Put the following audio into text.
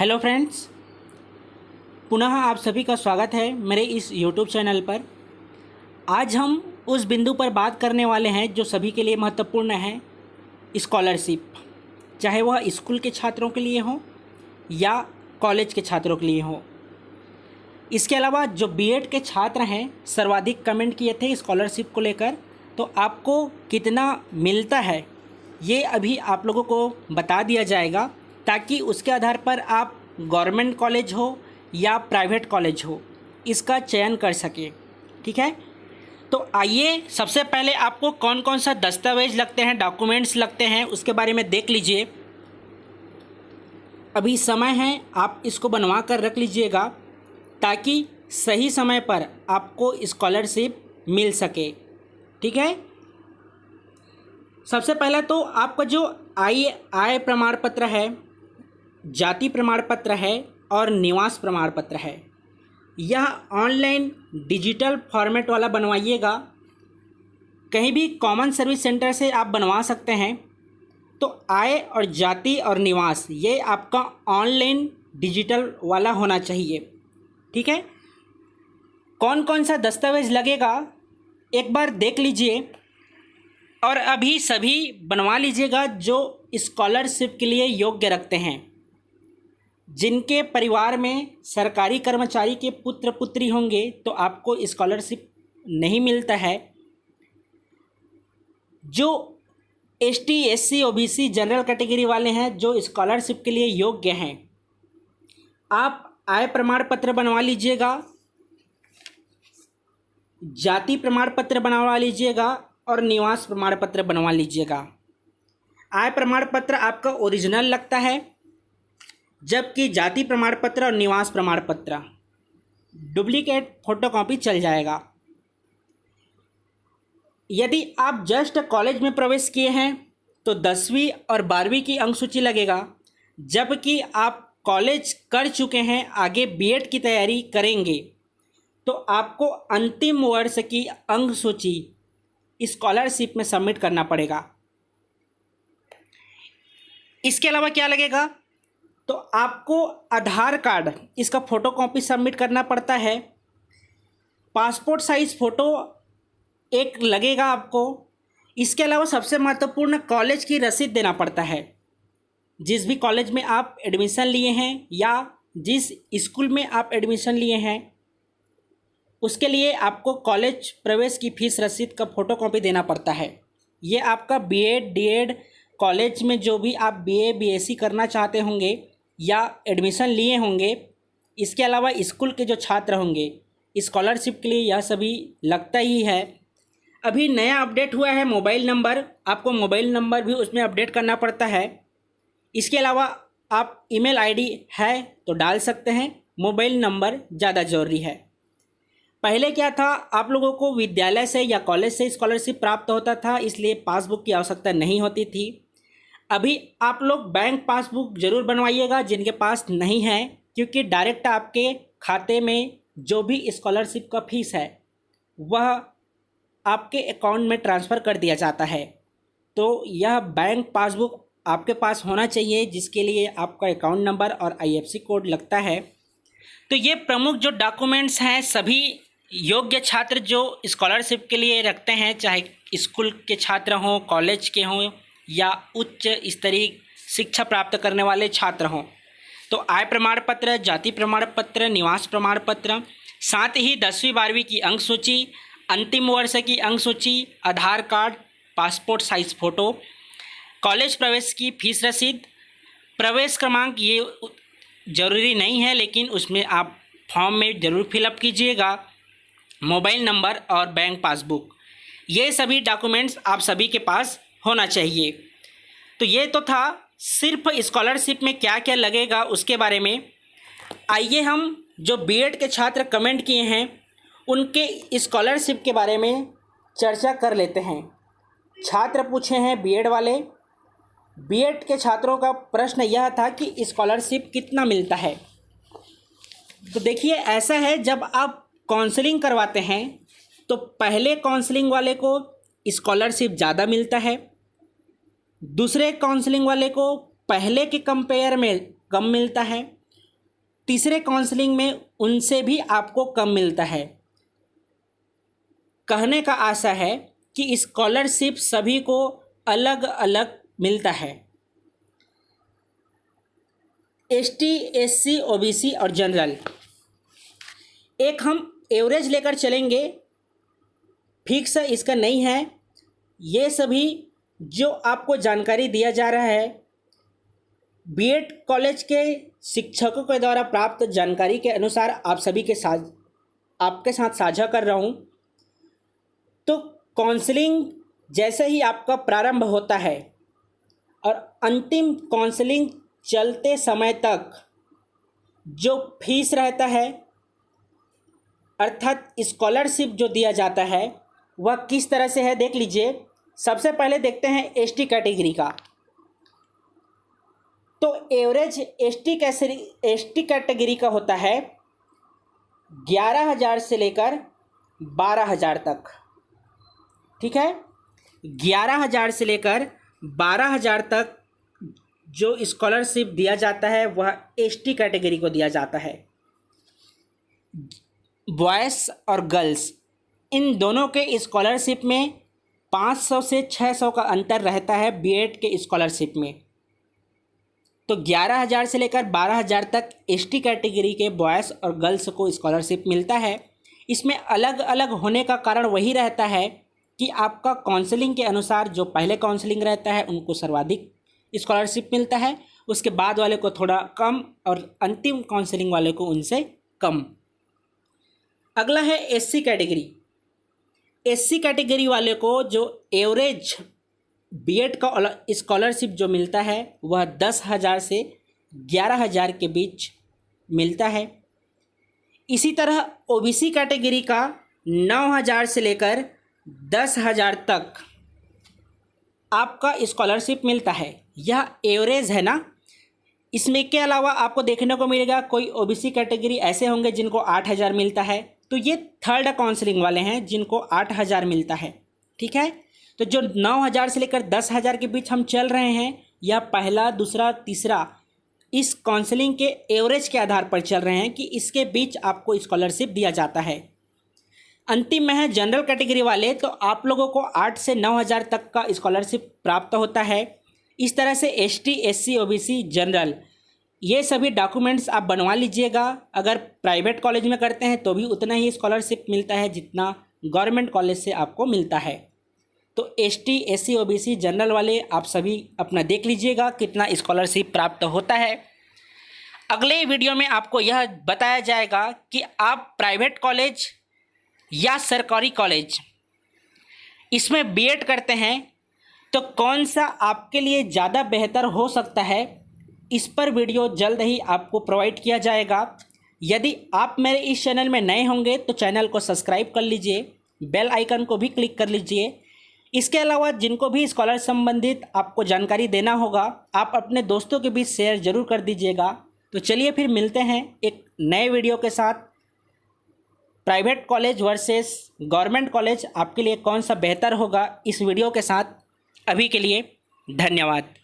Hello friends, पुनः आप सभी का स्वागत है मेरे इस यूट्यूब चैनल पर। आज हम उस बिंदु पर बात करने वाले हैं जो सभी के लिए महत्वपूर्ण है, स्कॉलरशिप। चाहे वह स्कूल के छात्रों के लिए हो या कॉलेज के छात्रों के लिए हो। इसके अलावा जो बीएड के छात्र हैं, सर्वाधिक कमेंट किए थे स्कॉलरशिप को लेकर, तो आपको कितना मिलता है ये अभी आप लोगों को बता दिया जाएगा, ताकि उसके आधार पर आप गवर्नमेंट कॉलेज हो या प्राइवेट कॉलेज हो इसका चयन कर सके। ठीक है, तो आइए सबसे पहले आपको कौन कौन सा दस्तावेज लगते हैं, डॉक्यूमेंट्स लगते हैं, उसके बारे में देख लीजिए। अभी समय है, आप इसको बनवा कर रख लीजिएगा ताकि सही समय पर आपको स्कॉलरशिप मिल सके। ठीक है, सबसे पहले तो आपका जो आय प्रमाण पत्र है, जाति प्रमाण पत्र है और निवास प्रमाण पत्र है, यह ऑनलाइन डिजिटल फॉर्मेट वाला बनवाइएगा। कहीं भी कॉमन सर्विस सेंटर से आप बनवा सकते हैं। तो आय और जाति और निवास ये आपका ऑनलाइन डिजिटल वाला होना चाहिए। ठीक है, कौन कौन सा दस्तावेज लगेगा एक बार देख लीजिए और अभी सभी बनवा लीजिएगा जो स्कॉलरशिप के लिए योग्य रखते हैं। जिनके परिवार में सरकारी कर्मचारी के पुत्र पुत्री होंगे तो आपको स्कॉलरशिप नहीं मिलता है। जो ST SC OBC general category वाले हैं जो स्कॉलरशिप के लिए योग्य हैं, आप आय प्रमाण पत्र बनवा लीजिएगा, जाति प्रमाण पत्र बनवा लीजिएगा और निवास प्रमाण पत्र बनवा लीजिएगा। आय प्रमाण पत्र आपका ओरिजिनल लगता है, जबकि जाति प्रमाण पत्र और निवास प्रमाण पत्र डुप्लीकेट फोटोकॉपी चल जाएगा। यदि आप जस्ट कॉलेज में प्रवेश किए हैं तो 10वीं और 12वीं की अंक सूची लगेगा, जबकि आप कॉलेज कर चुके हैं, आगे बीएड की तैयारी करेंगे तो आपको अंतिम वर्ष की अंक सूची स्कॉलरशिप में सबमिट करना पड़ेगा। इसके अलावा क्या लगेगा, तो आपको आधार कार्ड इसका फ़ोटोकॉपी सबमिट करना पड़ता है। पासपोर्ट साइज़ फ़ोटो एक लगेगा आपको। इसके अलावा सबसे महत्वपूर्ण कॉलेज की रसीद देना पड़ता है। जिस भी कॉलेज में आप एडमिशन लिए हैं या जिस स्कूल में आप एडमिशन लिए हैं, उसके लिए आपको कॉलेज प्रवेश की फ़ीस रसीद का फ़ोटोकॉपी देना पड़ता है। ये आपका बीएड डीएड कॉलेज में जो भी आप बीए बीएससी करना चाहते होंगे या एडमिशन लिए होंगे, इसके अलावा स्कूल के जो छात्र होंगे, स्कॉलरशिप के लिए यह सभी लगता ही है। अभी नया अपडेट हुआ है मोबाइल नंबर, आपको मोबाइल नंबर भी उसमें अपडेट करना पड़ता है। इसके अलावा आप ईमेल आईडी है तो डाल सकते हैं, मोबाइल नंबर ज़्यादा ज़रूरी है। पहले क्या था, आप लोगों को विद्यालय से या कॉलेज से स्कॉलरशिप प्राप्त होता था, इसलिए पासबुक की आवश्यकता नहीं होती थी। अभी आप लोग बैंक पासबुक ज़रूर बनवाइएगा जिनके पास नहीं है, क्योंकि डायरेक्ट आपके खाते में जो भी स्कॉलरशिप का फीस है वह आपके अकाउंट में ट्रांसफ़र कर दिया जाता है। तो यह बैंक पासबुक आपके पास होना चाहिए, जिसके लिए आपका अकाउंट नंबर और आईएफएससी कोड लगता है। तो ये प्रमुख जो डॉक्यूमेंट्स हैं सभी योग्य छात्र जो स्कॉलरशिप के लिए रखते हैं, चाहे स्कूल के छात्र हों, कॉलेज के हों या उच्च स्तरीय शिक्षा प्राप्त करने वाले छात्र हों, तो आय प्रमाण पत्र, जाति प्रमाण पत्र, निवास प्रमाण पत्र, साथ ही 10वीं 12वीं की अंक सूची, अंतिम वर्ष की अंक सूची, Aadhaar card, passport size photo, college प्रवेश की फ़ीस रसीद, प्रवेश क्रमांक ये ज़रूरी नहीं है लेकिन उसमें आप फॉर्म में ज़रूर फिलअप कीजिएगा, मोबाइल नंबर और बैंक पासबुक, ये सभी डॉक्यूमेंट्स आप सभी के पास होना चाहिए। तो ये तो था सिर्फ स्कॉलरशिप में क्या क्या लगेगा उसके बारे में। आइए हम जो बीएड के छात्र कमेंट किए हैं उनके स्कॉलरशिप के बारे में चर्चा कर लेते हैं। छात्र पूछे हैं बीएड वाले, बीएड के छात्रों का प्रश्न यह था कि स्कॉलरशिप कितना मिलता है। तो देखिए, ऐसा है, जब आप काउंसलिंग करवाते हैं तो पहले काउंसलिंग वाले को स्कॉलरशिप ज़्यादा मिलता है, दूसरे काउंसलिंग वाले को पहले के कंपेयर में कम मिलता है तीसरे काउंसलिंग में उनसे भी आपको कम मिलता है। कहने का आशा है कि स्कॉलरशिप सभी को अलग अलग मिलता है। एसटी, एससी, ओबीसी और जनरल, एक हम एवरेज लेकर चलेंगे, फिक्स इसका नहीं है। ये सभी जो आपको जानकारी दिया जा रहा है बीएड कॉलेज के शिक्षकों के द्वारा प्राप्त जानकारी के अनुसार आप सभी के साथ आपके साथ साझा कर रहा हूँ। तो काउंसलिंग जैसे ही आपका प्रारंभ होता है और अंतिम काउंसलिंग चलते समय तक जो फीस रहता है अर्थात स्कॉलरशिप जो दिया जाता है वह किस तरह से है देख लीजिए। सबसे पहले देखते हैं एसटी कैटेगरी का। तो एवरेज एसटी कैटेगरी का होता है 11,000 से लेकर 12,000 तक। ठीक है, 11,000 से लेकर 12,000 तक जो स्कॉलरशिप दिया जाता है वह एसटी कैटेगरी को दिया जाता है। बॉयज़ और गर्ल्स इन दोनों के स्कॉलरशिप में 500 से 600 का अंतर रहता है बीएड के स्कॉलरशिप में। तो 11,000 से लेकर 12,000 तक एसटी कैटेगरी के बॉयज़ और गर्ल्स को स्कॉलरशिप मिलता है। इसमें अलग अलग होने का कारण वही रहता है कि आपका काउंसलिंग के अनुसार जो पहले काउंसलिंग रहता है उनको सर्वाधिक स्कॉलरशिप मिलता है, उसके बाद वाले को थोड़ा कम और अंतिम काउंसलिंग वाले को उनसे कम। अगला है एससी कैटेगरी। एससी कैटेगरी वाले को जो एवरेज बीएड का स्कॉलरशिप जो मिलता है वह 10,000 से 11,000 के बीच मिलता है। इसी तरह ओबीसी कैटेगरी का 9,000 से लेकर 10,000 तक आपका स्कॉलरशिप मिलता है। यह एवरेज है ना। इसमें के अलावा आपको देखने को मिलेगा कोई ओबीसी कैटेगरी ऐसे होंगे जिनको 8,000 मिलता है। तो ये थर्ड काउंसलिंग वाले हैं जिनको 8,000 मिलता है। ठीक है, तो जो 9,000 से लेकर 10,000 के बीच हम चल रहे हैं यह पहला, दूसरा, तीसरा इस काउंसलिंग के एवरेज के आधार पर चल रहे हैं कि इसके बीच आपको स्कॉलरशिप दिया जाता है। अंतिम में है जनरल कैटेगरी वाले, तो आप लोगों को 8 से 9,000 तक का स्कॉलरशिप प्राप्त होता है। इस तरह से एसटी, एससी, ओबीसी, जनरल ये सभी डॉक्यूमेंट्स आप बनवा लीजिएगा। अगर प्राइवेट कॉलेज में करते हैं तो भी उतना ही स्कॉलरशिप मिलता है जितना गवर्नमेंट कॉलेज से आपको मिलता है। तो एसटी, एससी, ओबीसी, जनरल वाले आप सभी अपना देख लीजिएगा कितना स्कॉलरशिप प्राप्त होता है। अगले वीडियो में आपको यह बताया जाएगा कि आप प्राइवेट कॉलेज या सरकारी कॉलेज इसमें बीएड करते हैं तो कौन सा आपके लिए ज़्यादा बेहतर हो सकता है, इस पर वीडियो जल्द ही आपको प्रोवाइड किया जाएगा। यदि आप मेरे इस चैनल में नए होंगे तो चैनल को सब्सक्राइब कर लीजिए, बेल आइकन को भी क्लिक कर लीजिए। इसके अलावा जिनको भी स्कॉलर संबंधित आपको जानकारी देना होगा आप अपने दोस्तों के बीच शेयर ज़रूर कर दीजिएगा। तो चलिए फिर मिलते हैं एक नए वीडियो के साथ। Private college versus government college आपके लिए कौन सा बेहतर होगा, इस वीडियो के साथ। अभी के लिए धन्यवाद।